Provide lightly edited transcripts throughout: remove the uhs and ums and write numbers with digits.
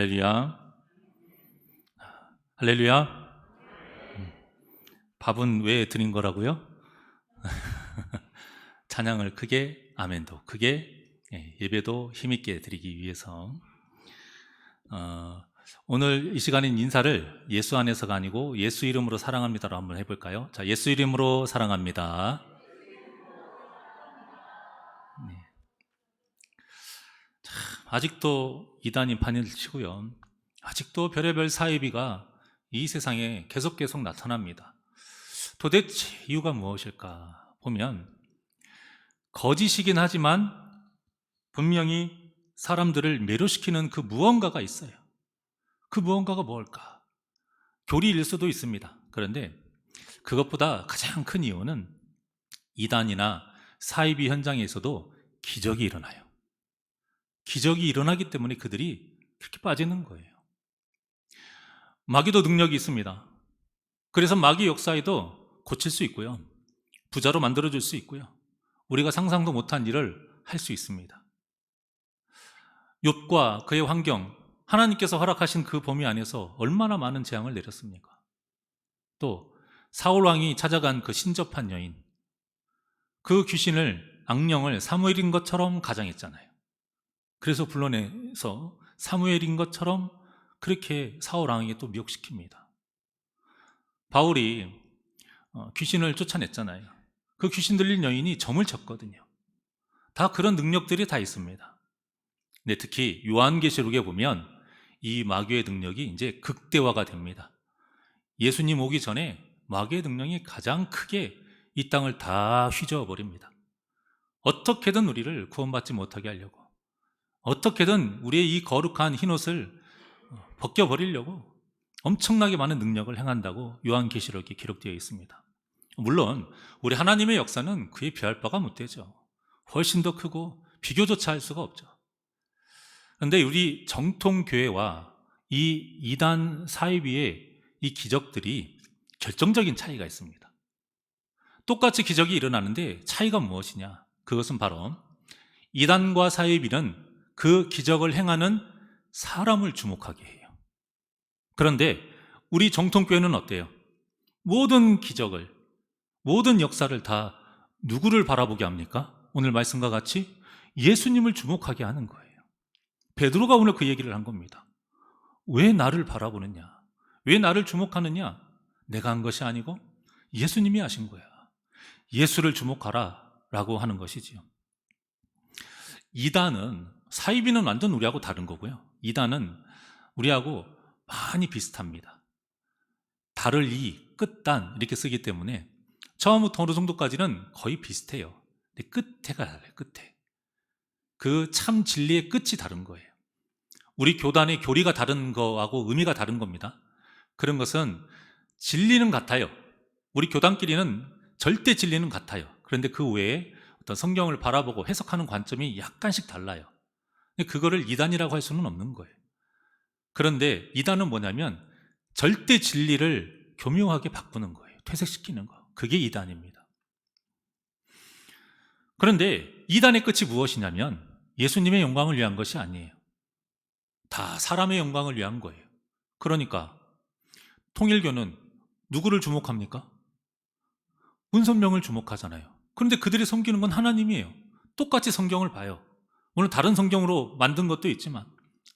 할렐루야. 할렐루야. 밥은 왜 드린 거라고요? 찬양을 크게, 아멘도 크게, 예배도 힘있게 드리기 위해서. 오늘 이 시간인 인사를 예수 안에서가 아니고 예수 이름으로 사랑합니다로 한번 해볼까요? 자, 예수 이름으로 사랑합니다. 네. 참, 아직도 이단이 판을 치고요. 아직도 별의별 사이비가 이 세상에 계속 나타납니다. 도대체 이유가 무엇일까 보면 거짓이긴 하지만 분명히 사람들을 매료시키는 그 무언가가 있어요. 그 무언가가 뭘까? 교리일 수도 있습니다. 그런데 그것보다 가장 큰 이유는 이단이나 사이비 현장에서도 기적이 일어나요. 기적이 일어나기 때문에 그들이 그렇게 빠지는 거예요. 마귀도 능력이 있습니다. 그래서 마귀 역사에도 고칠 수 있고요. 부자로 만들어줄 수 있고요. 우리가 상상도 못한 일을 할 수 있습니다. 욥과 그의 환경, 하나님께서 허락하신 그 범위 안에서 얼마나 많은 재앙을 내렸습니까? 또 사울 왕이 찾아간 그 신접한 여인, 그 귀신을, 악령을 사무엘인 것처럼 가장했잖아요. 그래서 불러내서 사무엘인 것처럼 그렇게 사울 왕에게 또 미혹시킵니다. 바울이 귀신을 쫓아냈잖아요. 그 귀신 들린 여인이 점을 쳤거든요. 다 그런 능력들이 다 있습니다. 근데 특히 요한계시록에 보면 이 마귀의 능력이 이제 극대화가 됩니다. 예수님 오기 전에 마귀의 능력이 가장 크게 이 땅을 다 휘저어버립니다. 어떻게든 우리를 구원받지 못하게 하려고, 어떻게든 우리의 이 거룩한 흰옷을 벗겨버리려고 엄청나게 많은 능력을 행한다고 요한계시록에 기록되어 있습니다. 물론 우리 하나님의 역사는 그에 비할 바가 못되죠. 훨씬 더 크고 비교조차 할 수가 없죠. 그런데 우리 정통교회와 이 이단 사이비의 이 기적들이 결정적인 차이가 있습니다. 똑같이 기적이 일어나는데 차이가 무엇이냐? 그것은 바로 이단과 사이비는 그 기적을 행하는 사람을 주목하게 해요. 그런데 우리 정통교회는 어때요? 모든 기적을, 모든 역사를 다 누구를 바라보게 합니까? 오늘 말씀과 같이 예수님을 주목하게 하는 거예요. 베드로가 오늘 그 얘기를 한 겁니다. 왜 나를 바라보느냐? 왜 나를 주목하느냐? 내가 한 것이 아니고 예수님이 하신 거야. 예수를 주목하라 라고 하는 것이지요. 이단은, 사이비는 완전 우리하고 다른 거고요. 이단은 우리하고 많이 비슷합니다. 달을 이, 끝단 이렇게 쓰기 때문에 처음부터 어느 정도까지는 거의 비슷해요. 근데 끝에가 달라요. 끝에. 그 참 진리의 끝이 다른 거예요. 우리 교단의 교리가 다른 거하고 의미가 다른 겁니다. 그런 것은 진리는 같아요. 우리 교단끼리는 절대 진리는 같아요. 그런데 그 외에 어떤 성경을 바라보고 해석하는 관점이 약간씩 달라요. 그거를 이단이라고 할 수는 없는 거예요. 그런데 이단은 뭐냐면 절대 진리를 교묘하게 바꾸는 거예요. 퇴색시키는 거. 그게 이단입니다. 그런데 이단의 끝이 무엇이냐면 예수님의 영광을 위한 것이 아니에요. 다 사람의 영광을 위한 거예요. 그러니까 통일교는 누구를 주목합니까? 문선명을 주목하잖아요. 그런데 그들이 섬기는 건 하나님이에요. 똑같이 성경을 봐요. 물론 다른 성경으로 만든 것도 있지만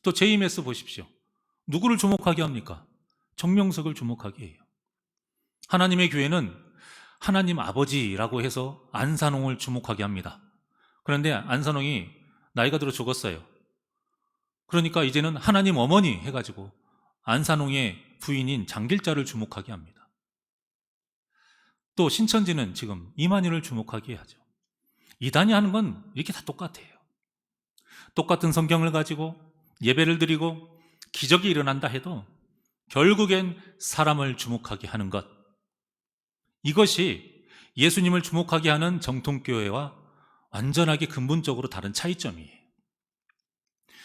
또 JMS 보십시오. 누구를 주목하게 합니까? 정명석을 주목하게 해요. 하나님의 교회는 하나님 아버지라고 해서 안산홍을 주목하게 합니다. 그런데 안산홍이 나이가 들어 죽었어요. 그러니까 이제는 하나님 어머니 해가지고 안산홍의 부인인 장길자를 주목하게 합니다. 또 신천지는 지금 이만희를 주목하게 하죠. 이단이 하는 건 이렇게 다 똑같아요. 똑같은 성경을 가지고 예배를 드리고 기적이 일어난다 해도 결국엔 사람을 주목하게 하는 것, 이것이 예수님을 주목하게 하는 정통교회와 완전하게 근본적으로 다른 차이점이에요.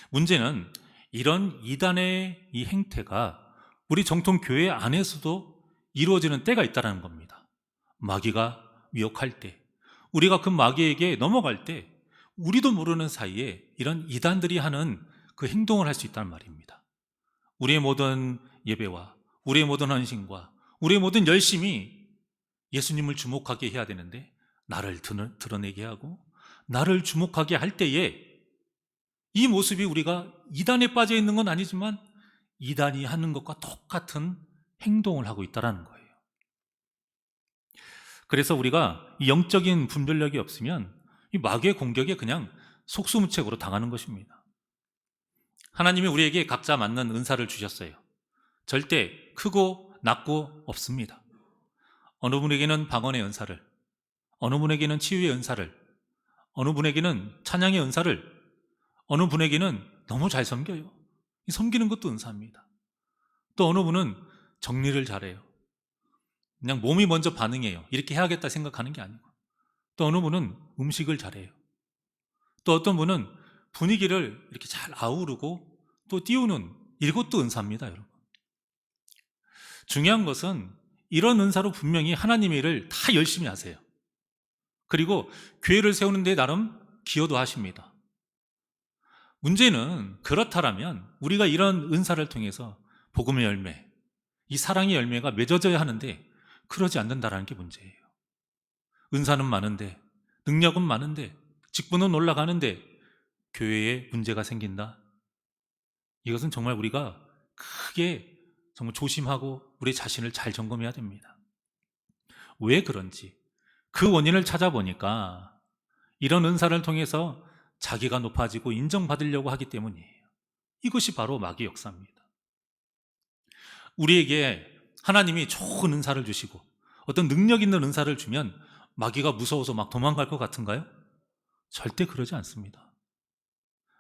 문제는 이런 이단의 이 행태가 우리 정통교회 안에서도 이루어지는 때가 있다는 겁니다. 마귀가 미혹할 때, 우리가 그 마귀에게 넘어갈 때 우리도 모르는 사이에 이런 이단들이 하는 그 행동을 할 수 있다는 말입니다. 우리의 모든 예배와 우리의 모든 헌신과 우리의 모든 열심이 예수님을 주목하게 해야 되는데, 나를 드러내게 하고 나를 주목하게 할 때에 이 모습이 우리가 이단에 빠져 있는 건 아니지만 이단이 하는 것과 똑같은 행동을 하고 있다는 거예요. 그래서 우리가 이 영적인 분별력이 없으면 이 마귀의 공격에 그냥 속수무책으로 당하는 것입니다. 하나님이 우리에게 각자 맞는 은사를 주셨어요. 절대 크고 낮고 없습니다. 어느 분에게는 방언의 은사를, 어느 분에게는 치유의 은사를, 어느 분에게는 찬양의 은사를, 어느 분에게는 너무 잘 섬겨요. 이 섬기는 것도 은사입니다. 또 어느 분은 정리를 잘해요. 그냥 몸이 먼저 반응해요. 이렇게 해야겠다 생각하는 게 아니고. 또 어느 분은 음식을 잘해요. 또 어떤 분은 분위기를 이렇게 잘 아우르고 또 띄우는, 이것도 은사입니다, 여러분. 중요한 것은 이런 은사로 분명히 하나님의 일을 다 열심히 하세요. 그리고 교회를 세우는 데 나름 기여도 하십니다. 문제는 그렇다라면 우리가 이런 은사를 통해서 복음의 열매, 이 사랑의 열매가 맺어져야 하는데 그러지 않는다는 게 문제예요. 은사는 많은데, 능력은 많은데, 직분은 올라가는데 교회에 문제가 생긴다? 이것은 정말 우리가 크게 정말 조심하고 우리 자신을 잘 점검해야 됩니다. 왜 그런지 그 원인을 찾아보니까 이런 은사를 통해서 자기가 높아지고 인정받으려고 하기 때문이에요. 이것이 바로 마귀의 역사입니다. 우리에게 하나님이 좋은 은사를 주시고 어떤 능력 있는 은사를 주면 마귀가 무서워서 막 도망갈 것 같은가요? 절대 그러지 않습니다.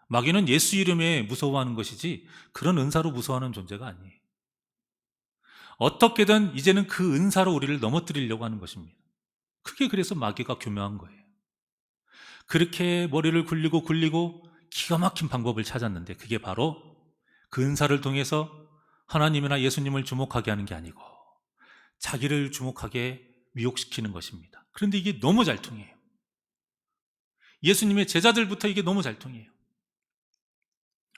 마귀는 예수 이름에 무서워하는 것이지 그런 은사로 무서워하는 존재가 아니에요. 어떻게든 이제는 그 은사로 우리를 넘어뜨리려고 하는 것입니다. 그게 그래서 마귀가 교묘한 거예요. 그렇게 머리를 굴리고 기가 막힌 방법을 찾았는데 그게 바로 그 은사를 통해서 하나님이나 예수님을 주목하게 하는 게 아니고 자기를 주목하게 미혹시키는 것입니다. 그런데 이게 너무 잘 통해요. 예수님의 제자들부터 이게 너무 잘 통해요.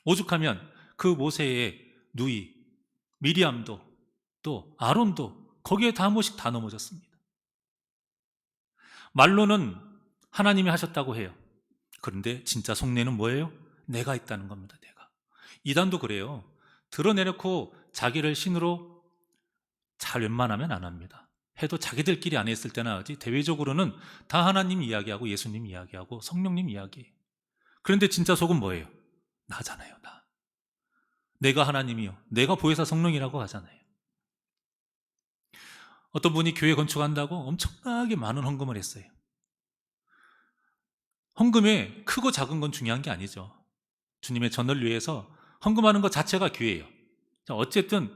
오죽하면 그 모세의 누이 미리암도 또 아론도 거기에 다 한 번씩 다 넘어졌습니다. 말로는 하나님이 하셨다고 해요. 그런데 진짜 속내는 뭐예요? 내가 있다는 겁니다. 내가. 이단도 그래요. 드러내놓고 자기를 신으로 잘 웬만하면 안 합니다. 해도 자기들끼리 안 했을 때나 하지 대외적으로는 다 하나님 이야기하고 예수님 이야기하고 성령님 이야기해요. 그런데 진짜 속은 뭐예요? 나잖아요. 나. 내가 하나님이요, 내가 보혜사 성령이라고 하잖아요. 어떤 분이 교회 건축한다고 엄청나게 많은 헌금을 했어요. 헌금에 크고 작은 건 중요한 게 아니죠. 주님의 전을 위해서 헌금하는 것 자체가 교회예요. 어쨌든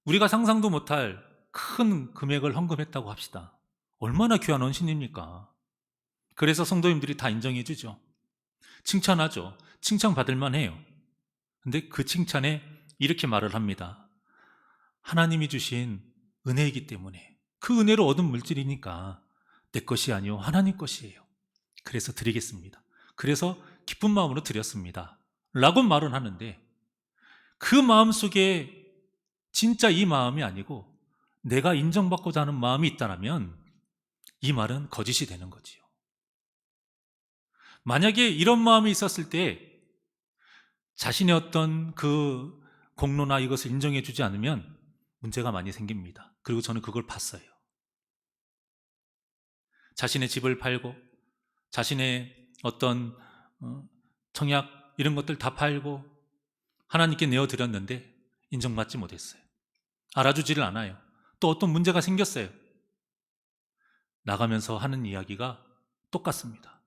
우리가 상상도 못할 큰 금액을 헌금했다고 합시다. 얼마나 귀한 헌신입니까? 그래서 성도님들이 다 인정해 주죠. 칭찬하죠. 칭찬받을 만해요. 근데 그 칭찬에 이렇게 말을 합니다. 하나님이 주신 은혜이기 때문에, 그 은혜로 얻은 물질이니까 내 것이 아니요 하나님 것이에요. 그래서 드리겠습니다. 그래서 기쁜 마음으로 드렸습니다. 라고 말은 하는데 그 마음 속에 진짜 이 마음이 아니고 내가 인정받고자 하는 마음이 있다면 이 말은 거짓이 되는 거지요. 만약에 이런 마음이 있었을 때 자신의 어떤 그 공로나 이것을 인정해 주지 않으면 문제가 많이 생깁니다. 그리고 저는 그걸 봤어요. 자신의 집을 팔고 자신의 어떤 청약 이런 것들 다 팔고 하나님께 내어드렸는데 인정받지 못했어요. 알아주지를 않아요. 또 어떤 문제가 생겼어요. 나가면서 하는 이야기가 똑같습니다.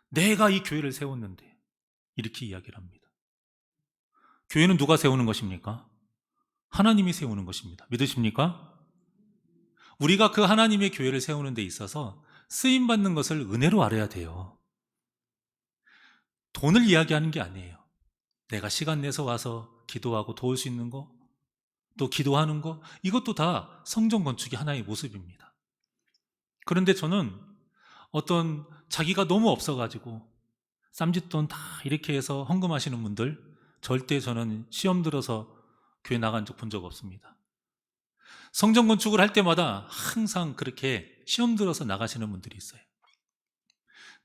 내가 이 교회를 세웠는데 이렇게 이야기를 합니다. 교회는 누가 세우는 것입니까? 하나님이 세우는 것입니다. 믿으십니까? 우리가 그 하나님의 교회를 세우는 데 있어서 쓰임받는 것을 은혜로 알아야 돼요. 돈을 이야기하는 게 아니에요. 내가 시간 내서 와서 기도하고 도울 수 있는 거, 또 기도하는 거, 이것도 다 성전 건축의 하나의 모습입니다. 그런데 저는 어떤 자기가 너무 없어가지고 쌈짓돈 다 이렇게 해서 헌금하시는 분들 절대 저는 시험 들어서 교회 나간 적 본 적 없습니다. 성전 건축을 할 때마다 항상 그렇게 시험 들어서 나가시는 분들이 있어요.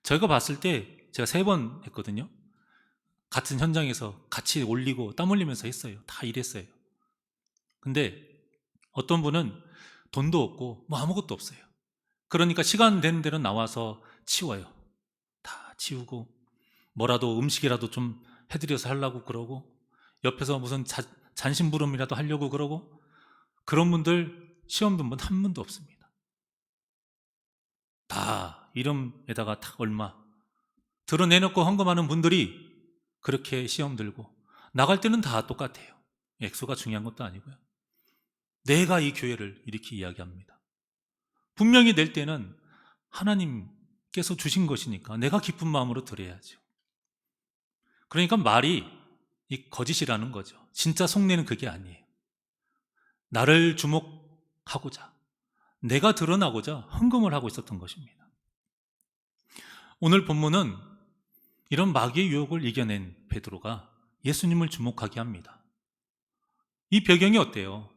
제가 봤을 때 제가 3번 했거든요. 같은 현장에서 같이 올리고 땀 흘리면서 했어요. 다 일했어요. 근데 어떤 분은 돈도 없고 뭐 아무것도 없어요. 그러니까 시간 되는 대로 나와서 치워요. 다 치우고 뭐라도 음식이라도 좀 해드려서 하려고 그러고 옆에서 무슨 잔심부름이라도 하려고 그러고, 그런 분들 시험 든 분 한 분도 없습니다. 다 이름에다가 다 얼마 드러내놓고 헌금하는 분들이 그렇게 시험 들고, 나갈 때는 다 똑같아요. 액수가 중요한 것도 아니고요. 내가 이 교회를 이렇게 이야기합니다. 분명히 낼 때는 하나님께서 주신 것이니까 내가 기쁜 마음으로 드려야죠. 그러니까 말이 이 거짓이라는 거죠. 진짜 속내는 그게 아니에요. 나를 주목하고자, 내가 드러나고자 헌금을 하고 있었던 것입니다. 오늘 본문은 이런 마귀의 유혹을 이겨낸 베드로가 예수님을 주목하게 합니다. 이 배경이 어때요?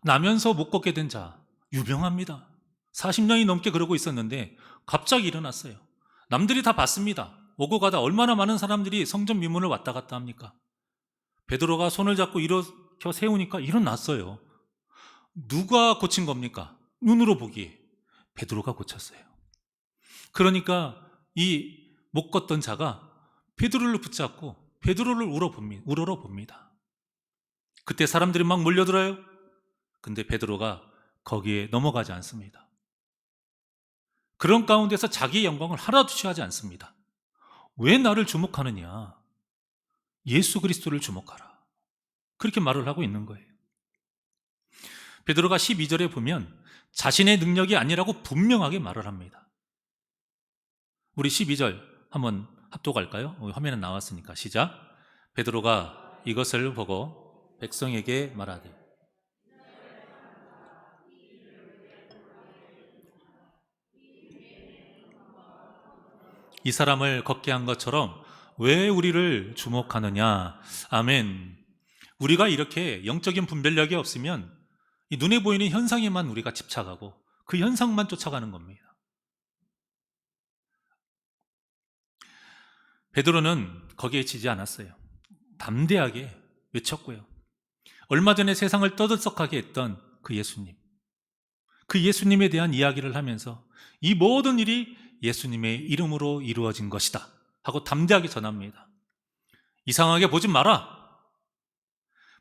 나면서 못 걷게 된 자, 유명합니다. 40년이 넘게 그러고 있었는데 갑자기 일어났어요. 남들이 다 봤습니다. 오고 가다 얼마나 많은 사람들이 성전 미문을 왔다 갔다 합니까? 베드로가 손을 잡고 일으켜 세우니까 일어났어요. 누가 고친 겁니까? 눈으로 보기에 베드로가 고쳤어요. 그러니까 이 못 걷던 자가 베드로를 붙잡고 베드로를 우러러 봅니다. 그때 사람들이 막 몰려들어요. 근데 베드로가 거기에 넘어가지 않습니다. 그런 가운데서 자기의 영광을 하나도 취하지 않습니다. 왜 나를 주목하느냐? 예수 그리스도를 주목하라. 그렇게 말을 하고 있는 거예요. 베드로가 12절에 보면 자신의 능력이 아니라고 분명하게 말을 합니다. 우리 12절 한번 합독할까요? 화면에 나왔으니까 시작. 베드로가 이것을 보고 백성에게 말하되, 이 사람을 걷게 한 것처럼 왜 우리를 주목하느냐. 아멘. 우리가 이렇게 영적인 분별력이 없으면 이 눈에 보이는 현상에만 우리가 집착하고 그 현상만 쫓아가는 겁니다. 베드로는 거기에 지지 않았어요. 담대하게 외쳤고요. 얼마 전에 세상을 떠들썩하게 했던 그 예수님, 그 예수님에 대한 이야기를 하면서 이 모든 일이 예수님의 이름으로 이루어진 것이다 하고 담대하게 전합니다. 이상하게 보지 마라.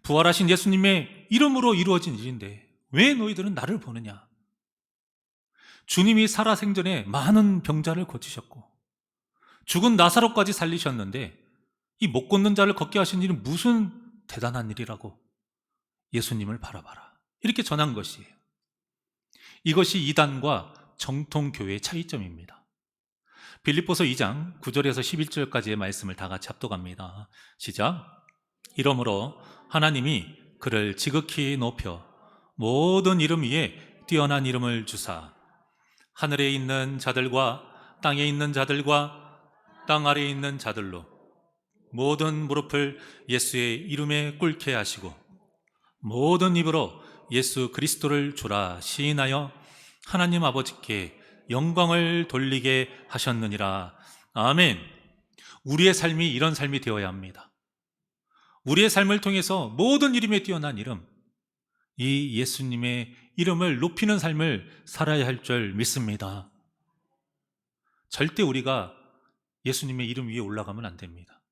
부활하신 예수님의 이름으로 이루어진 일인데 왜 너희들은 나를 보느냐. 주님이 살아생전에 많은 병자를 고치셨고 죽은 나사로까지 살리셨는데 이 못 걷는 자를 걷게 하신 일은 무슨 대단한 일이라고 예수님을 바라봐라. 이렇게 전한 것이에요. 이것이 이단과 정통교회의 차이점입니다. 빌립보서 2장 9절에서 11절까지의 말씀을 다 같이 합독합니다. 시작. 이러므로 하나님이 그를 지극히 높여 모든 이름 위에 뛰어난 이름을 주사 하늘에 있는 자들과 땅에 있는 자들과 땅 아래에 있는 자들로 모든 무릎을 예수의 이름에 꿇게 하시고 모든 입으로 예수 그리스도를 주라 시인하여 하나님 아버지께 영광을 돌리게 하셨느니라. 아멘. 우리의 삶이 이런 삶이 되어야 합니다. 우리의 삶을 통해서 모든 이름에 뛰어난 이름, 이 예수님의 이름을 높이는 삶을 살아야 할 줄 믿습니다. 절대 우리가 예수님의 이름 위에 올라가면 안 됩니다.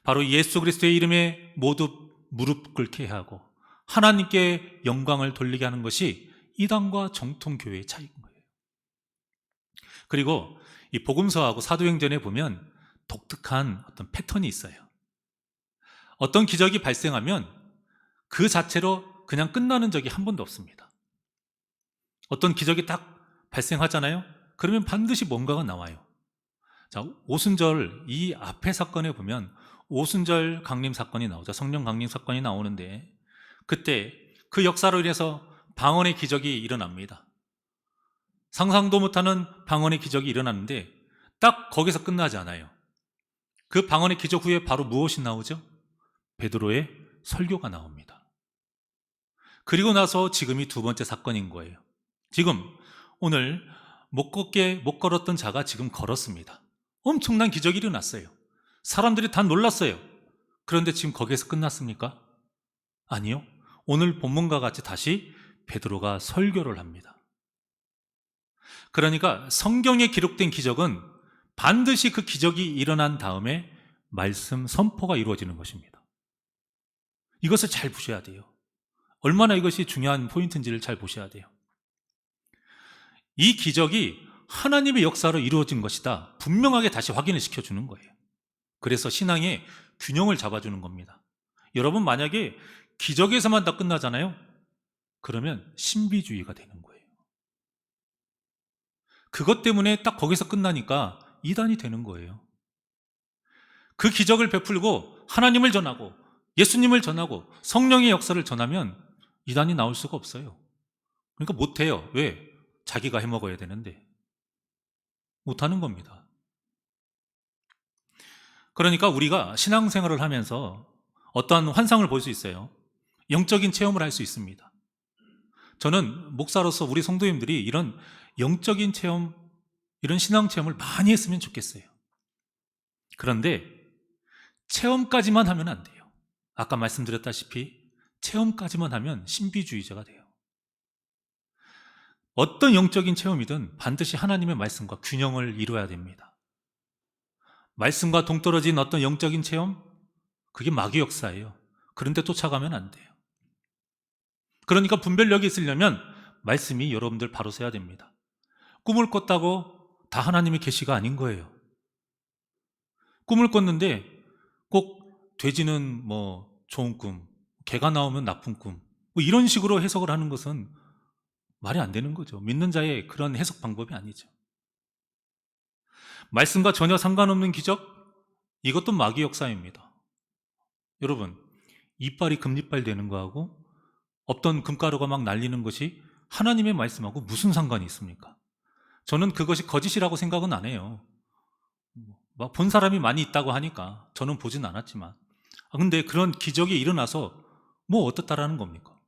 바로 예수 그리스도의 이름에 모두 무릎 꿇게 하고 하나님께 영광을 돌리게 하는 것이 이단과 정통교회의 차이인 거예요. 그리고 이 복음서하고 사도행전에 보면 독특한 어떤 패턴이 있어요. 어떤 기적이 발생하면 그 자체로 그냥 끝나는 적이 한 번도 없습니다. 어떤 기적이 딱 발생하잖아요. 그러면 반드시 뭔가가 나와요. 자, 오순절 이 앞에 사건에 보면 오순절 강림 사건이 나오죠. 성령 강림 사건이 나오는데 그때 그 역사로 인해서 방언의 기적이 일어납니다. 상상도 못하는 방언의 기적이 일어났는데 딱 거기서 끝나지 않아요. 그 방언의 기적 후에 바로 무엇이 나오죠? 베드로의 설교가 나옵니다. 그리고 나서 지금이 두 번째 사건인 거예요. 지금 오늘 못 걸었던 자가 지금 걸었습니다. 엄청난 기적이 일어났어요. 사람들이 다 놀랐어요. 그런데 지금 거기에서 끝났습니까? 아니요. 오늘 본문과 같이 다시 베드로가 설교를 합니다. 그러니까 성경에 기록된 기적은 반드시 그 기적이 일어난 다음에 말씀 선포가 이루어지는 것입니다. 이것을 잘 보셔야 돼요. 얼마나 이것이 중요한 포인트인지를 잘 보셔야 돼요. 이 기적이 하나님의 역사로 이루어진 것이다. 분명하게 다시 확인을 시켜주는 거예요. 그래서 신앙의 균형을 잡아주는 겁니다. 여러분, 만약에 기적에서만 다 끝나잖아요? 그러면 신비주의가 되는 거예요. 그것 때문에 딱 거기서 끝나니까 이단이 되는 거예요. 그 기적을 베풀고 하나님을 전하고 예수님을 전하고 성령의 역사를 전하면 이단이 나올 수가 없어요. 그러니까 못해요. 왜? 자기가 해먹어야 되는데. 못하는 겁니다. 그러니까 우리가 신앙생활을 하면서 어떠한 환상을 볼 수 있어요. 영적인 체험을 할 수 있습니다. 저는 목사로서 우리 성도님들이 이런 영적인 체험, 이런 신앙 체험을 많이 했으면 좋겠어요. 그런데 체험까지만 하면 안 돼요. 아까 말씀드렸다시피 체험까지만 하면 신비주의자가 돼요. 어떤 영적인 체험이든 반드시 하나님의 말씀과 균형을 이루어야 됩니다. 말씀과 동떨어진 어떤 영적인 체험, 그게 마귀 역사예요. 그런데 쫓아가면 안 돼요. 그러니까 분별력이 있으려면 말씀이 여러분들 바로 서야 됩니다. 꿈을 꿨다고 다 하나님의 계시가 아닌 거예요. 꿈을 꿨는데 꼭 돼지는 좋은 꿈, 개가 나오면 나쁜 꿈, 이런 식으로 해석을 하는 것은 말이 안 되는 거죠. 믿는 자의 그런 해석 방법이 아니죠. 말씀과 전혀 상관없는 기적, 이것도 마귀 역사입니다. 여러분, 이빨이 금리빨 되는 거하고 없던 금가루가 막 날리는 것이 하나님의 말씀하고 무슨 상관이 있습니까? 저는 그것이 거짓이라고 생각은 안 해요. 막 본 사람이 많이 있다고 하니까 저는 보진 않았지만, 근데 그런 기적이 일어나서 어떻다라는 겁니까?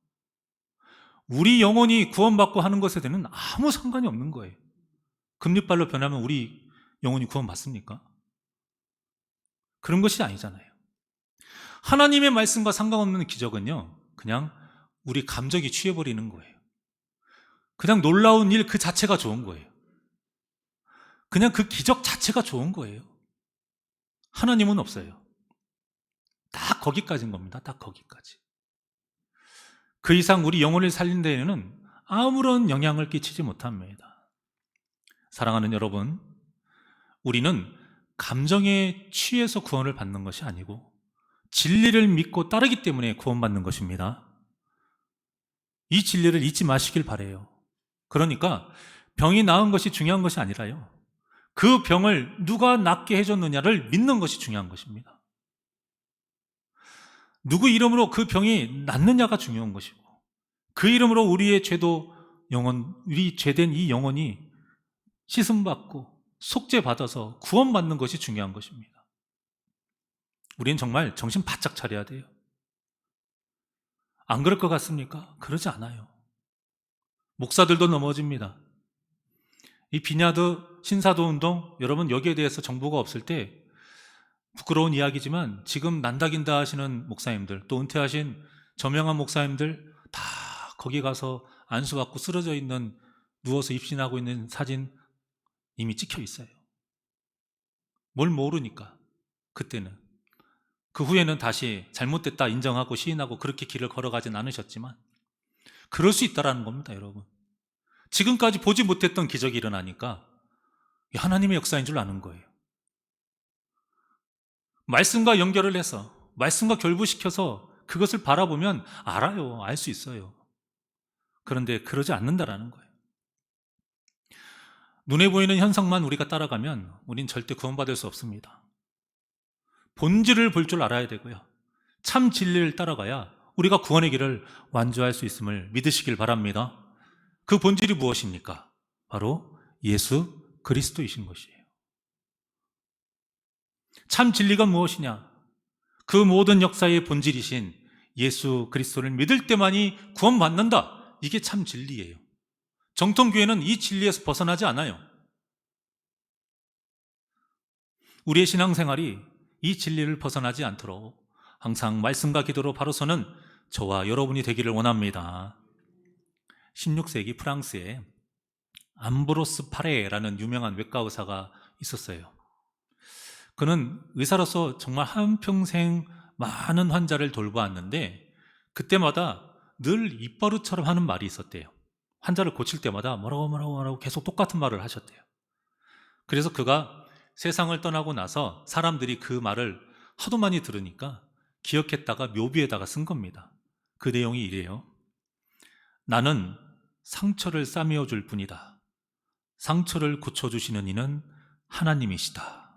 우리 영혼이 구원받고 하는 것에 대해서는 아무 상관이 없는 거예요. 금리빨로 변하면 우리 영혼이 구원받습니까? 그런 것이 아니잖아요. 하나님의 말씀과 상관없는 기적은요, 그냥 우리 감정이 취해버리는 거예요. 그냥 놀라운 일 그 자체가 좋은 거예요. 그냥 그 기적 자체가 좋은 거예요. 하나님은 없어요. 딱 거기까지인 겁니다. 딱 거기까지. 그 이상 우리 영혼을 살린 데에는 아무런 영향을 끼치지 못합니다. 사랑하는 여러분, 우리는 감정에 취해서 구원을 받는 것이 아니고 진리를 믿고 따르기 때문에 구원받는 것입니다. 이 진리를 잊지 마시길 바라요. 그러니까 병이 나은 것이 중요한 것이 아니라요, 그 병을 누가 낫게 해줬느냐를 믿는 것이 중요한 것입니다. 누구 이름으로 그 병이 낫느냐가 중요한 것이고, 그 이름으로 우리의 우리 죄된 이 영혼이 씻음받고 속죄받아서 구원받는 것이 중요한 것입니다. 우리는 정말 정신 바짝 차려야 돼요. 안 그럴 것 같습니까? 그러지 않아요. 목사들도 넘어집니다. 이 비냐드 신사도 운동, 여러분 여기에 대해서 정보가 없을 때 부끄러운 이야기지만 지금 난다긴다 하시는 목사님들, 또 은퇴하신 저명한 목사님들 다 거기 가서 안수받고 쓰러져 있는, 누워서 입신하고 있는 사진 이미 찍혀 있어요. 뭘 모르니까. 그때는. 그 후에는 다시 잘못됐다 인정하고 시인하고 그렇게 길을 걸어가진 않으셨지만 그럴 수 있다라는 겁니다, 여러분. 지금까지 보지 못했던 기적이 일어나니까 하나님의 역사인 줄 아는 거예요. 말씀과 연결을 해서, 말씀과 결부시켜서 그것을 바라보면 알아요. 알 수 있어요. 그런데 그러지 않는다라는 거예요. 눈에 보이는 현상만 우리가 따라가면 우린 절대 구원받을 수 없습니다. 본질을 볼 줄 알아야 되고요, 참 진리를 따라가야 우리가 구원의 길을 완주할 수 있음을 믿으시길 바랍니다. 그 본질이 무엇입니까? 바로 예수 그리스도이신 것이에요. 참 진리가 무엇이냐? 그 모든 역사의 본질이신 예수 그리스도를 믿을 때만이 구원받는다. 이게 참 진리예요. 정통교회는 이 진리에서 벗어나지 않아요. 우리의 신앙생활이 이 진리를 벗어나지 않도록 항상 말씀과 기도로 바로 서는 저와 여러분이 되기를 원합니다. 16세기 프랑스에 암브로스 파레라는 유명한 외과 의사가 있었어요. 그는 의사로서 정말 한평생 많은 환자를 돌보았는데 그때마다 늘 입버릇처럼 하는 말이 있었대요. 환자를 고칠 때마다 뭐라고 계속 똑같은 말을 하셨대요. 그래서 그가 세상을 떠나고 나서 사람들이 그 말을 하도 많이 들으니까 기억했다가 묘비에다가 쓴 겁니다. 그 내용이 이래요. 나는 상처를 싸매어 줄 뿐이다. 상처를 고쳐주시는 이는 하나님이시다.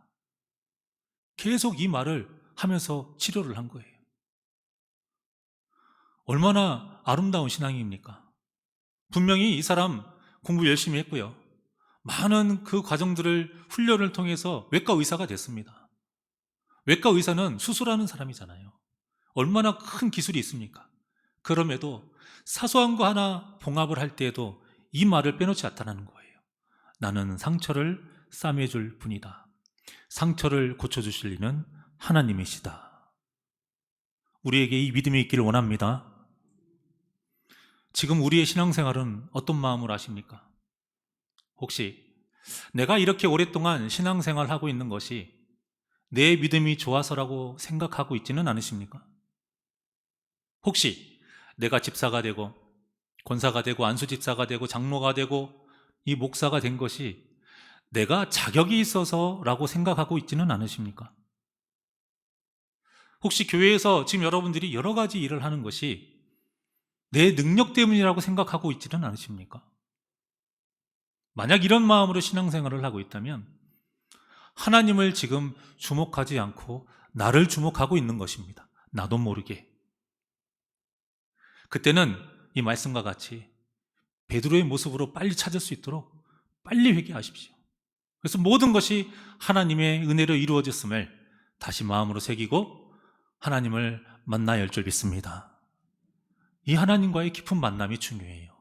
계속 이 말을 하면서 치료를 한 거예요. 얼마나 아름다운 신앙입니까? 분명히 이 사람 공부 열심히 했고요. 많은 그 과정들을 훈련을 통해서 외과 의사가 됐습니다. 외과 의사는 수술하는 사람이잖아요. 얼마나 큰 기술이 있습니까? 그럼에도 사소한 거 하나 봉합을 할 때에도 이 말을 빼놓지 않다는 거예요. 나는 상처를 싸매줄 뿐이다. 상처를 고쳐주실 이는 하나님이시다. 우리에게 이 믿음이 있기를 원합니다. 지금 우리의 신앙생활은 어떤 마음으로 하십니까? 혹시 내가 이렇게 오랫동안 신앙생활하고 있는 것이 내 믿음이 좋아서라고 생각하고 있지는 않으십니까? 혹시 내가 집사가 되고 권사가 되고 안수집사가 되고 장로가 되고 이 목사가 된 것이 내가 자격이 있어서라고 생각하고 있지는 않으십니까? 혹시 교회에서 지금 여러분들이 여러 가지 일을 하는 것이 내 능력 때문이라고 생각하고 있지는 않으십니까? 만약 이런 마음으로 신앙생활을 하고 있다면 하나님을 지금 주목하지 않고 나를 주목하고 있는 것입니다. 나도 모르게. 그때는 이 말씀과 같이 베드로의 모습으로 빨리 찾을 수 있도록 빨리 회개하십시오. 그래서 모든 것이 하나님의 은혜로 이루어졌음을 다시 마음으로 새기고 하나님을 만나야 할 줄 믿습니다. 이 하나님과의 깊은 만남이 중요해요.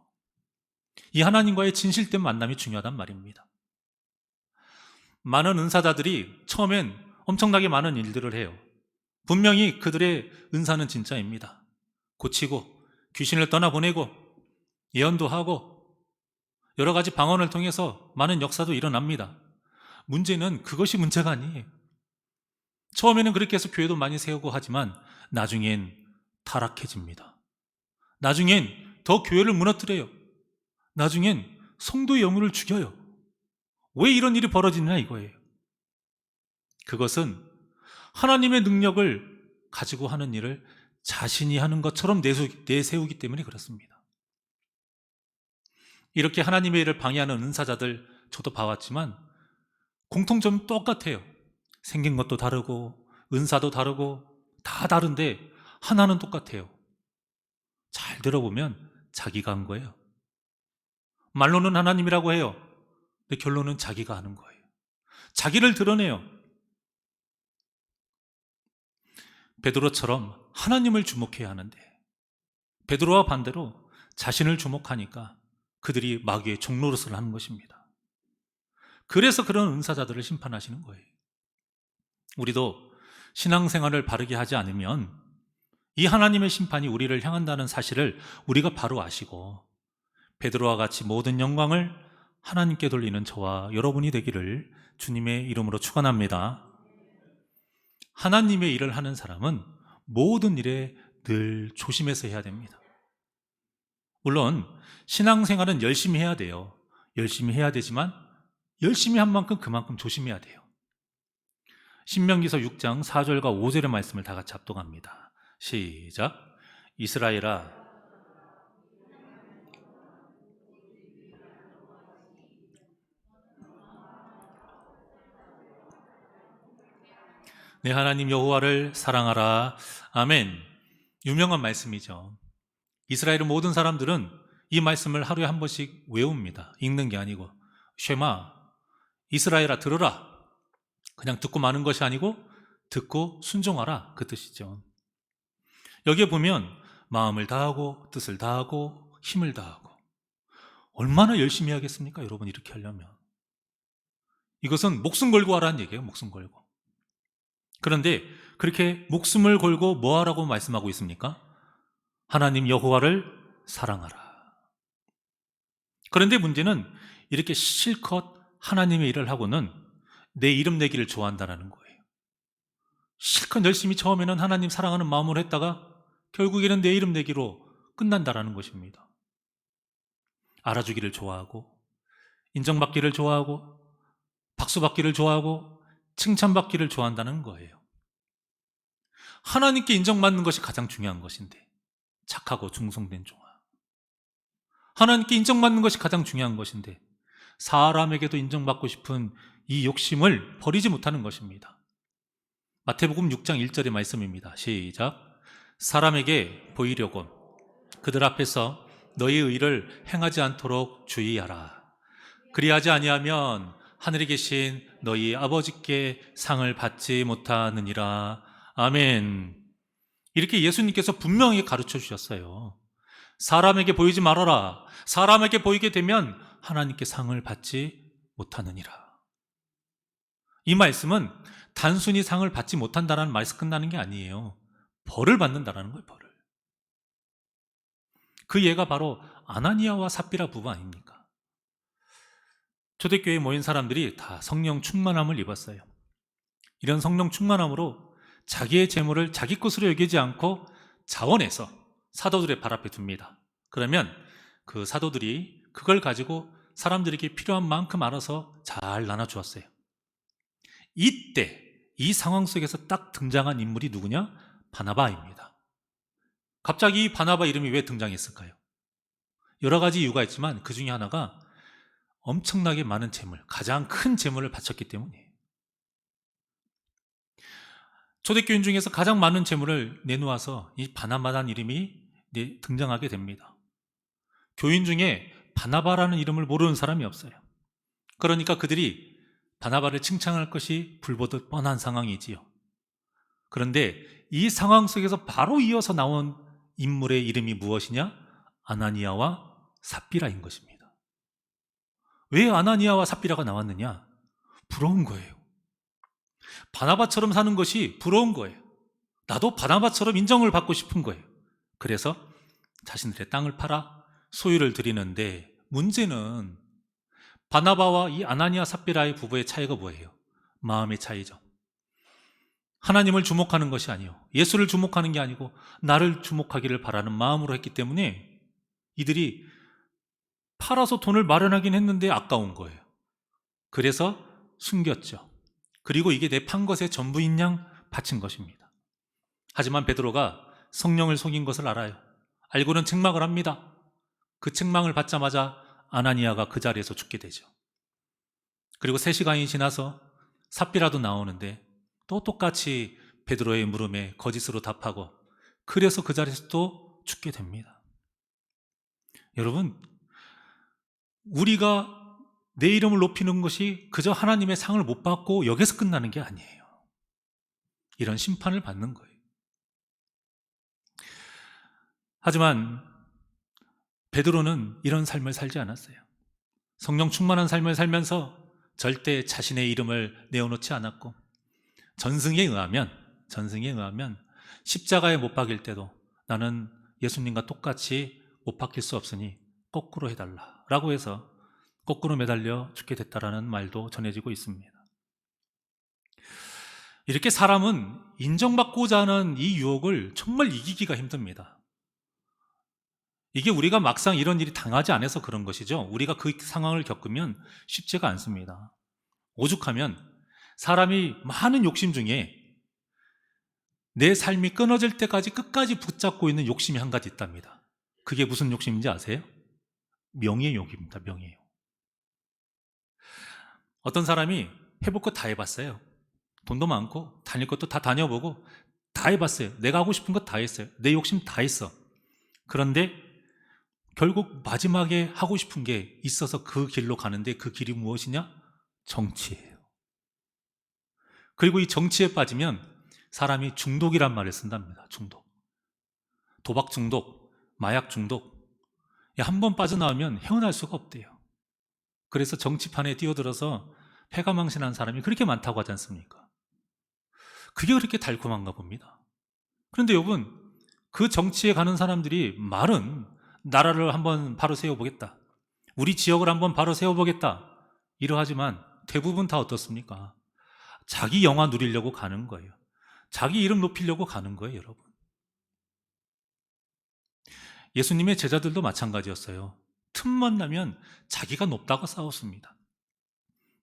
이 하나님과의 진실된 만남이 중요하단 말입니다. 많은 은사자들이 처음엔 엄청나게 많은 일들을 해요. 분명히 그들의 은사는 진짜입니다. 고치고 귀신을 떠나보내고 예언도 하고 여러 가지 방언을 통해서 많은 역사도 일어납니다. 문제는 그것이 문제가 아니에요. 처음에는 그렇게 해서 교회도 많이 세우고 하지만 나중엔 타락해집니다. 나중엔 더 교회를 무너뜨려요. 나중엔 성도의 영혼을 죽여요. 왜 이런 일이 벌어지느냐 이거예요. 그것은 하나님의 능력을 가지고 하는 일을 자신이 하는 것처럼 내세우기 때문에 그렇습니다. 이렇게 하나님의 일을 방해하는 은사자들 저도 봐왔지만 공통점은 똑같아요. 생긴 것도 다르고 은사도 다르고 다 다른데 하나는 똑같아요. 잘 들어보면 자기가 한 거예요. 말로는 하나님이라고 해요. 근데 결론은 자기가 하는 거예요. 자기를 드러내요. 베드로처럼 하나님을 주목해야 하는데 베드로와 반대로 자신을 주목하니까 그들이 마귀의 종노릇을 하는 것입니다. 그래서 그런 은사자들을 심판하시는 거예요. 우리도 신앙생활을 바르게 하지 않으면 이 하나님의 심판이 우리를 향한다는 사실을 우리가 바로 아시고 베드로와 같이 모든 영광을 하나님께 돌리는 저와 여러분이 되기를 주님의 이름으로 축원합니다. 하나님의 일을 하는 사람은 모든 일에 늘 조심해서 해야 됩니다. 물론 신앙생활은 열심히 해야 돼요. 열심히 해야 되지만 열심히 한 만큼 그만큼 조심해야 돼요. 신명기서 6장 4절과 5절의 말씀을 다 같이 합독합니다. 시작. 이스라엘아 내 하나님 여호와를 사랑하라. 아멘. 유명한 말씀이죠. 이스라엘의 모든 사람들은 이 말씀을 하루에 한 번씩 외웁니다. 읽는 게 아니고 쉐마, 이스라엘아 들으라. 그냥 듣고 마는 것이 아니고 듣고 순종하라, 그 뜻이죠. 여기에 보면 마음을 다하고 뜻을 다하고 힘을 다하고, 얼마나 열심히 하겠습니까, 여러분? 이렇게 하려면. 이것은 목숨 걸고 하라는 얘기예요. 목숨 걸고. 그런데 그렇게 목숨을 걸고 뭐 하라고 말씀하고 있습니까? 하나님 여호와를 사랑하라. 그런데 문제는 이렇게 실컷 하나님의 일을 하고는 내 이름 내기를 좋아한다는 거예요. 실컷 열심히 처음에는 하나님 사랑하는 마음으로 했다가 결국에는 내 이름 내기로 끝난다라는 것입니다. 알아주기를 좋아하고, 인정받기를 좋아하고, 박수받기를 좋아하고, 칭찬받기를 좋아한다는 거예요. 하나님께 인정받는 것이 가장 중요한 것인데, 착하고 충성된 종아. 하나님께 인정받는 것이 가장 중요한 것인데, 사람에게도 인정받고 싶은 이 욕심을 버리지 못하는 것입니다. 마태복음 6장 1절의 말씀입니다. 시작. 사람에게 보이려고 그들 앞에서 너희의 의를 행하지 않도록 주의하라. 그리하지 아니하면 하늘에 계신 너희 아버지께 상을 받지 못하느니라. 아멘. 이렇게 예수님께서 분명히 가르쳐 주셨어요. 사람에게 보이지 말아라. 사람에게 보이게 되면 하나님께 상을 받지 못하느니라. 이 말씀은 단순히 상을 받지 못한다는 말에서 끝나는 게 아니에요. 벌을 받는다는 거예요. 벌을. 그 예가 바로 아나니아와 삽비라 부부 아닙니까? 초대교회에 모인 사람들이 다 성령 충만함을 입었어요. 이런 성령 충만함으로 자기의 재물을 자기 것으로 여기지 않고 자원해서 사도들의 발 앞에 둡니다. 그러면 그 사도들이 그걸 가지고 사람들에게 필요한 만큼 알아서 잘 나눠주었어요. 이때 이 상황 속에서 딱 등장한 인물이 누구냐? 바나바입니다. 갑자기 이 바나바 이름이 왜 등장했을까요? 여러 가지 이유가 있지만 그 중에 하나가 엄청나게 많은 재물, 가장 큰 재물을 바쳤기 때문이에요. 초대교인 중에서 가장 많은 재물을 내놓아서 이 바나바라는 이름이 등장하게 됩니다. 교인 중에 바나바라는 이름을 모르는 사람이 없어요. 그러니까 그들이 바나바를 칭찬할 것이 불보듯 뻔한 상황이지요. 그런데 이 상황 속에서 바로 이어서 나온 인물의 이름이 무엇이냐? 아나니아와 삽비라인 것입니다. 왜 아나니아와 삽비라가 나왔느냐? 부러운 거예요. 바나바처럼 사는 것이 부러운 거예요. 나도 바나바처럼 인정을 받고 싶은 거예요. 그래서 자신들의 땅을 팔아 소유를 드리는데, 문제는 바나바와 이 아나니아 삽비라의 부부의 차이가 뭐예요? 마음의 차이죠. 하나님을 주목하는 것이 아니요, 예수를 주목하는 게 아니고 나를 주목하기를 바라는 마음으로 했기 때문에 이들이 팔아서 돈을 마련하긴 했는데 아까운 거예요. 그래서 숨겼죠. 그리고 이게 내 판 것의 전부인 양 바친 것입니다. 하지만 베드로가 성령을 속인 것을 알아요. 알고는 책망을 합니다. 그 책망을 받자마자 아나니아가 그 자리에서 죽게 되죠. 그리고 3시간이 지나서 삽비라도 나오는데 또 똑같이 베드로의 물음에 거짓으로 답하고, 그래서 그 자리에서 또 죽게 됩니다. 여러분, 우리가 내 이름을 높이는 것이 그저 하나님의 상을 못 받고 여기서 끝나는 게 아니에요. 이런 심판을 받는 거예요. 하지만 베드로는 이런 삶을 살지 않았어요. 성령 충만한 삶을 살면서 절대 자신의 이름을 내어놓지 않았고, 전승에 의하면 십자가에 못 박일 때도 나는 예수님과 똑같이 못 박힐 수 없으니 거꾸로 해달라라고 해서 거꾸로 매달려 죽게 됐다라는 말도 전해지고 있습니다. 이렇게 사람은 인정받고자 하는 이 유혹을 정말 이기기가 힘듭니다. 이게 우리가 막상 이런 일이 당하지 않아서 그런 것이죠. 우리가 그 상황을 겪으면 쉽지가 않습니다. 오죽하면 사람이 많은 욕심 중에 내 삶이 끊어질 때까지 끝까지 붙잡고 있는 욕심이 한 가지 있답니다. 그게 무슨 욕심인지 아세요? 명예욕입니다. 명예욕. 어떤 사람이 해볼 거 다 해봤어요. 돈도 많고 다닐 것도 다 다녀보고 다 해봤어요. 내가 하고 싶은 거 다 했어요. 내 욕심 다 했어. 그런데 결국 마지막에 하고 싶은 게 있어서 그 길로 가는데, 그 길이 무엇이냐? 정치예요. 그리고 이 정치에 빠지면 사람이 중독이란 말을 쓴답니다. 중독. 도박 중독, 마약 중독. 한 번 빠져나오면 헤어날 수가 없대요. 그래서 정치판에 뛰어들어서 패가망신한 사람이 그렇게 많다고 하지 않습니까? 그게 그렇게 달콤한가 봅니다. 그런데 여러분, 그 정치에 가는 사람들이 말은 나라를 한번 바로 세워보겠다, 우리 지역을 한번 바로 세워보겠다 이러하지만 대부분 다 어떻습니까? 자기 영화 누리려고 가는 거예요. 자기 이름 높이려고 가는 거예요, 여러분. 예수님의 제자들도 마찬가지였어요. 틈만 나면 자기가 높다고 싸웠습니다.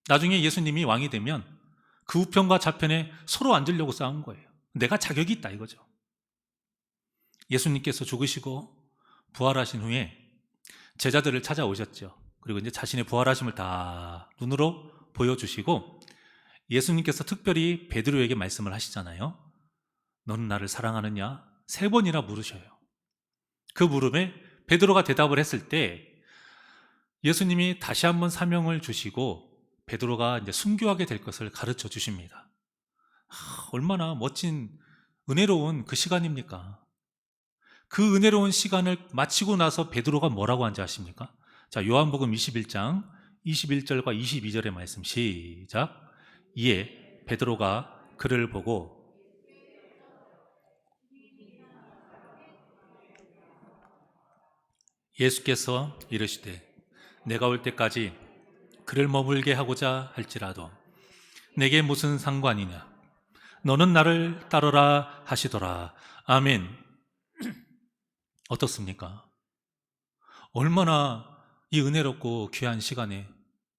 나중에 예수님이 왕이 되면 그 우편과 좌편에 서로 앉으려고 싸운 거예요. 내가 자격이 있다 이거죠. 예수님께서 죽으시고 부활하신 후에 제자들을 찾아오셨죠. 그리고 이제 자신의 부활하심을 다 눈으로 보여주시고 예수님께서 특별히 베드로에게 말씀을 하시잖아요. 너는 나를 사랑하느냐? 3번이나 물으셔요. 그 물음에 베드로가 대답을 했을 때 예수님이 다시 한번 사명을 주시고 베드로가 이제 순교하게 될 것을 가르쳐 주십니다. 얼마나 멋진 은혜로운 그 시간입니까? 그 은혜로운 시간을 마치고 나서 베드로가 뭐라고 한지 아십니까? 자, 요한복음 21장 21절과 22절의 말씀 시작. 이에 베드로가 그를 보고 예수께서 이르시되 내가 올 때까지 그를 머물게 하고자 할지라도 내게 무슨 상관이냐? 너는 나를 따르라 하시더라. 아멘. 어떻습니까? 얼마나 이 은혜롭고 귀한 시간에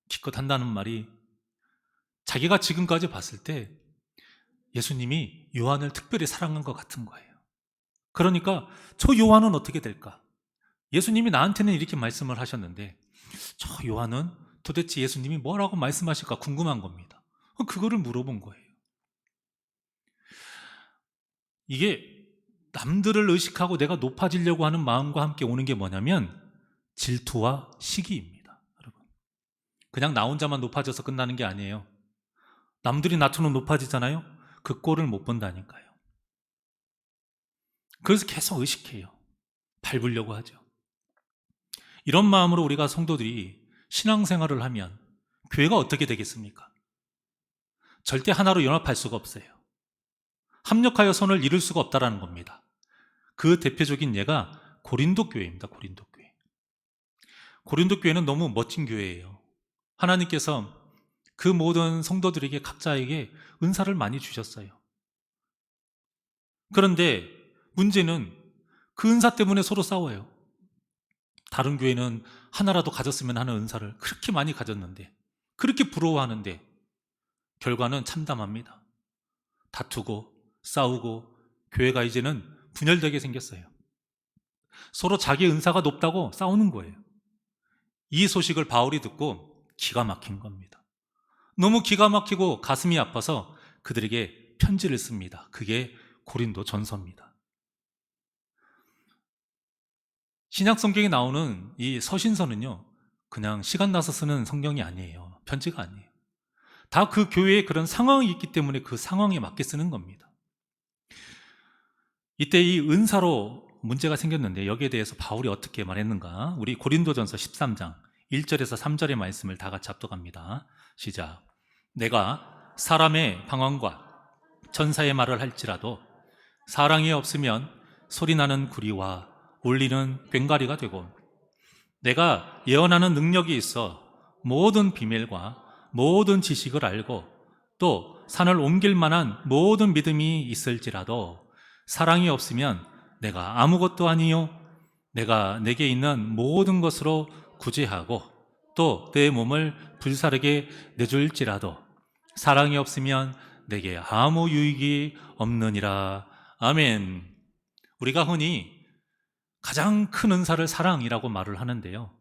기껏 한다는 말이 자기가 지금까지 봤을 때 예수님이 요한을 특별히 사랑한 것 같은 거예요. 그러니까 저 요한은 어떻게 될까? 예수님이 나한테는 이렇게 말씀을 하셨는데 저 요한은 도대체 예수님이 뭐라고 말씀하실까 궁금한 겁니다. 그거를 물어본 거예요. 이게 남들을 의식하고 내가 높아지려고 하는 마음과 함께 오는 게 뭐냐면 질투와 시기입니다. 여러분, 그냥 나 혼자만 높아져서 끝나는 게 아니에요. 남들이 나처럼 높아지잖아요. 그 꼴을 못 본다니까요. 그래서 계속 의식해요. 밟으려고 하죠. 이런 마음으로 우리가 성도들이 신앙생활을 하면 교회가 어떻게 되겠습니까? 절대 하나로 연합할 수가 없어요. 합력하여 선을 이룰 수가 없다라는 겁니다. 그 대표적인 예가 고린도 교회입니다. 고린도 교회. 고린도 교회는 너무 멋진 교회예요. 하나님께서 그 모든 성도들에게 각자에게 은사를 많이 주셨어요. 그런데 문제는 그 은사 때문에 서로 싸워요. 다른 교회는 하나라도 가졌으면 하는 은사를 그렇게 많이 가졌는데, 그렇게 부러워하는데 결과는 참담합니다. 다투고 싸우고 교회가 이제는 분열되게 생겼어요. 서로 자기 은사가 높다고 싸우는 거예요. 이 소식을 바울이 듣고 기가 막힌 겁니다. 너무 기가 막히고 가슴이 아파서 그들에게 편지를 씁니다. 그게 고린도 전서입니다. 신약 성경에 나오는 이 서신서는요, 그냥 시간 나서 쓰는 성경이 아니에요. 편지가 아니에요. 다 그 교회에 그런 상황이 있기 때문에 그 상황에 맞게 쓰는 겁니다. 이때 이 은사로 문제가 생겼는데 여기에 대해서 바울이 어떻게 말했는가? 우리 고린도전서 13장 1절에서 3절의 말씀을 다 같이 합독합니다. 시작. 내가 사람의 방언과 천사의 말을 할지라도 사랑이 없으면 소리나는 구리와 울리는 꽹과리가 되고, 내가 예언하는 능력이 있어 모든 비밀과 모든 지식을 알고 또 산을 옮길 만한 모든 믿음이 있을지라도 사랑이 없으면 내가 아무것도 아니요, 내가 내게 있는 모든 것으로 구제하고 또 내 몸을 불사르게 내줄지라도 사랑이 없으면 내게 아무 유익이 없느니라. 아멘. 우리가 흔히 가장 큰 은사를 사랑이라고 말을 하는데요,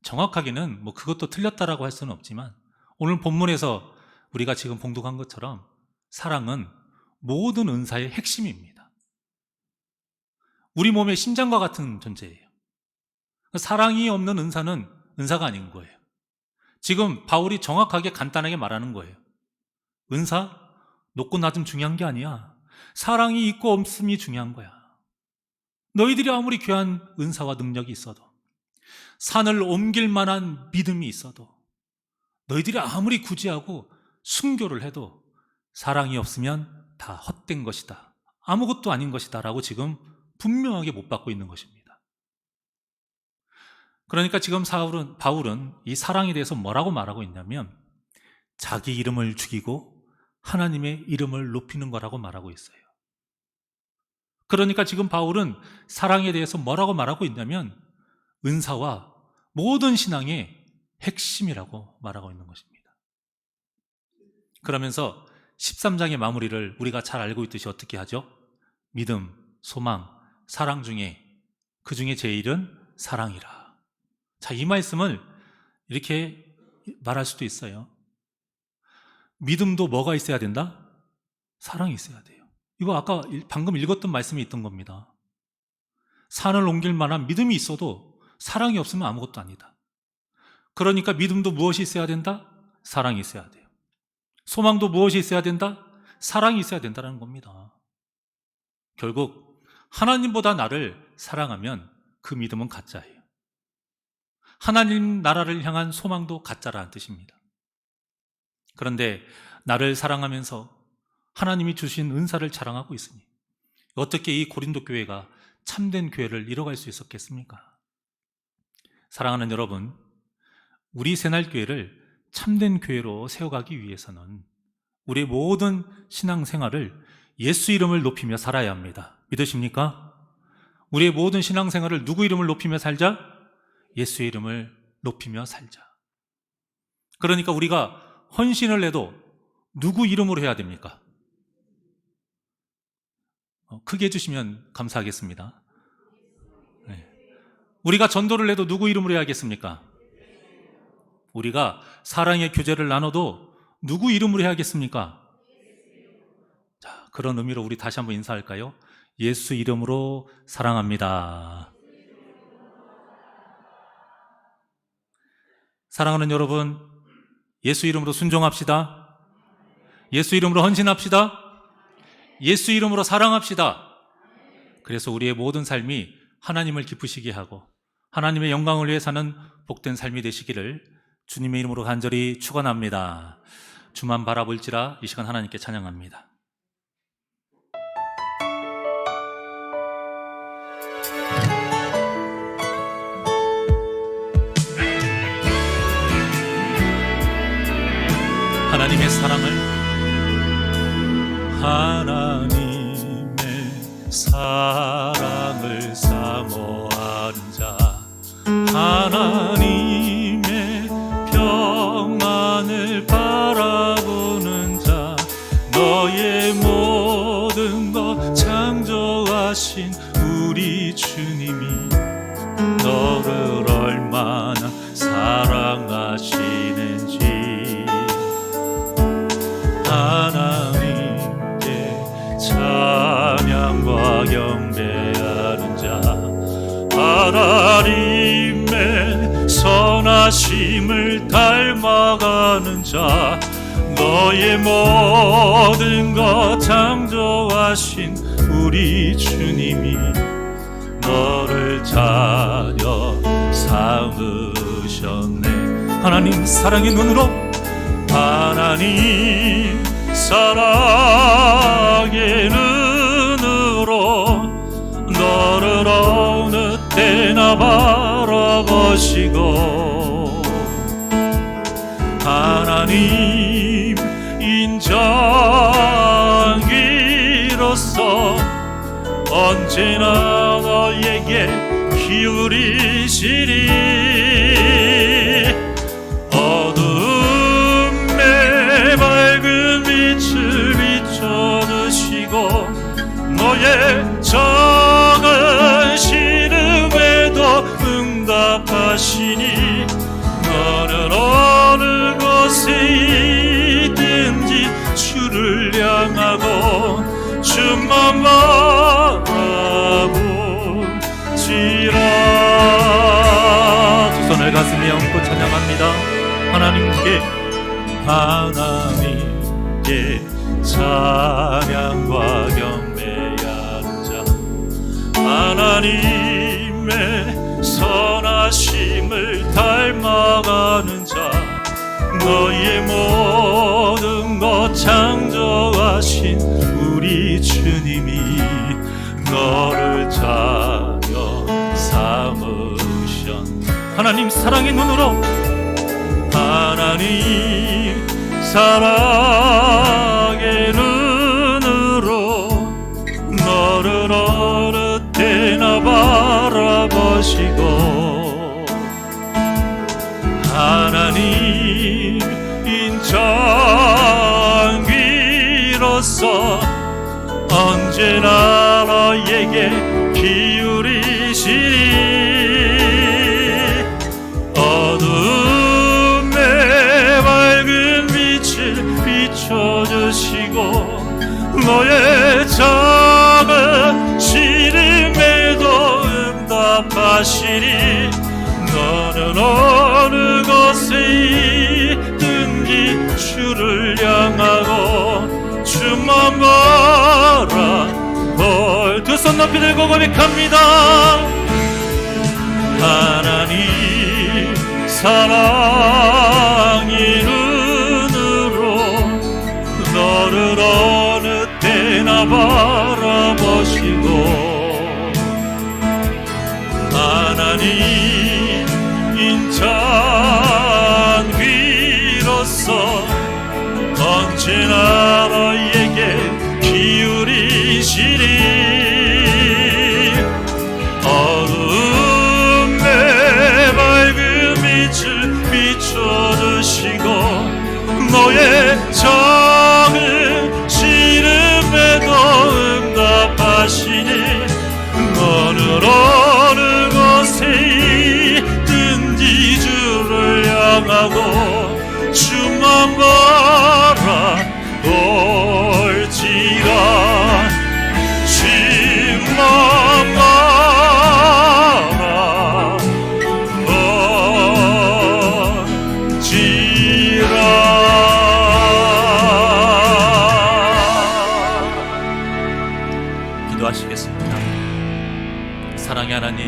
정확하게는 그것도 틀렸다라고 할 수는 없지만 오늘 본문에서 우리가 지금 봉독한 것처럼 사랑은 모든 은사의 핵심입니다. 우리 몸의 심장과 같은 존재예요. 사랑이 없는 은사는 은사가 아닌 거예요. 지금 바울이 정확하게 간단하게 말하는 거예요. 은사? 높고 낮음 중요한 게 아니야. 사랑이 있고 없음이 중요한 거야. 너희들이 아무리 귀한 은사와 능력이 있어도, 산을 옮길 만한 믿음이 있어도, 너희들이 아무리 구제하고 순교를 해도 사랑이 없으면 다 헛된 것이다, 아무것도 아닌 것이다 라고 지금 분명하게 못 받고 있는 것입니다. 그러니까 지금 바울은 이 사랑에 대해서 뭐라고 말하고 있냐면 자기 이름을 죽이고 하나님의 이름을 높이는 거라고 말하고 있어요. 그러니까 지금 바울은 사랑에 대해서 뭐라고 말하고 있냐면 은사와 모든 신앙의 핵심이라고 말하고 있는 것입니다. 그러면서 13장의 마무리를 우리가 잘 알고 있듯이 어떻게 하죠? 믿음, 소망, 사랑 중에 그 중에 제일은 사랑이라. 자, 이 말씀을 이렇게 말할 수도 있어요. 믿음도 뭐가 있어야 된다? 사랑이 있어야 돼요. 이거 아까 방금 읽었던 말씀이 있던 겁니다. 산을 옮길 만한 믿음이 있어도 사랑이 없으면 아무것도 아니다. 그러니까 믿음도 무엇이 있어야 된다? 사랑이 있어야 돼요. 소망도 무엇이 있어야 된다? 사랑이 있어야 된다는 겁니다. 결국 하나님보다 나를 사랑하면 그 믿음은 가짜예요. 하나님 나라를 향한 소망도 가짜라는 뜻입니다. 그런데 나를 사랑하면서 하나님이 주신 은사를 자랑하고 있으니 어떻게 이 고린도 교회가 참된 교회를 이뤄갈 수 있었겠습니까? 사랑하는 여러분, 우리 새날교회를 참된 교회로 세워가기 위해서는 우리의 모든 신앙생활을 예수 이름을 높이며 살아야 합니다. 믿으십니까? 우리의 모든 신앙생활을 누구 이름을 높이며 살자? 예수의 이름을 높이며 살자. 그러니까 우리가 헌신을 해도 누구 이름으로 해야 됩니까? 크게 해주시면 감사하겠습니다. 네. 우리가 전도를 해도 누구 이름으로 해야겠습니까? 우리가 사랑의 교제를 나눠도 누구 이름으로 해야겠습니까? 자, 그런 의미로 우리 다시 한번 인사할까요? 예수 이름으로 사랑합니다. 사랑하는 여러분, 예수 이름으로 순종합시다. 예수 이름으로 헌신합시다. 예수 이름으로 사랑합시다. 그래서 우리의 모든 삶이 하나님을 기쁘시게 하고 하나님의 영광을 위해 사는 복된 삶이 되시기를 주님의 이름으로 간절히 축원합니다. 주만 바라볼지라 이 시간 하나님께 찬양합니다. 하나님의 사랑을 사모하는 자, 하나님의 평안을 바라보는 자, 너의 모든 것 창조하신 우리 주님이 너를 얼마나 사랑하시는지 하나님께 찬양과 경배하는 자, 하나님의 선하심을 닮아가는 자, 너의 모든 것 창조하신 우리 주님이 너를 자녀 삼으셨네. 하나님 사랑의 눈으로, 하나님 사랑의 눈으로 너를 어느 때나 바라보시고 하나님 인자기로서 언제나 너에게 기울이시리. 어둠에 밝은 빛을 비춰주시고 너의 작은 신음에도 응답하시니 너는 어느 곳에 있든지 주를 향하고 주만 바라보지라. 두 손을 가슴에 얹고 찬양합니다. 하나님께 찬양과 경배하는 자, 하나님의 선하심을 닮아가는 자, 너희의 모든 것 창조하신 우리 주님이 너를 자녀 삼으셨. 하나님 사랑의 눈으로, 하나님 사랑의 눈으로 너를 어느 때나 바라보시고, 하나님 인자귀로서 언제나 너에게 기울이시니, 어둠의 밝은 빛을 비춰주시고 너의 작은 시름에도 응답하시니, 너는 어느 곳에 있든지 주를 향하고 주만 바라볼. 두 손 높이 들고 고백합니다. 하나님 사랑의 눈으로 너를 어느 때나 바라보시고, 하나님 인자한 귀로서 언제나 너에게 기울이시리, 어둠의 밝은 빛을 비춰주시고 너의 작은 시름에도 응답하시니, 너는 어느 곳에 있든지 주를 향하고 주만 바라볼지라, 주만 바라볼지라. 기도하시겠습니다. 사랑의 하나님,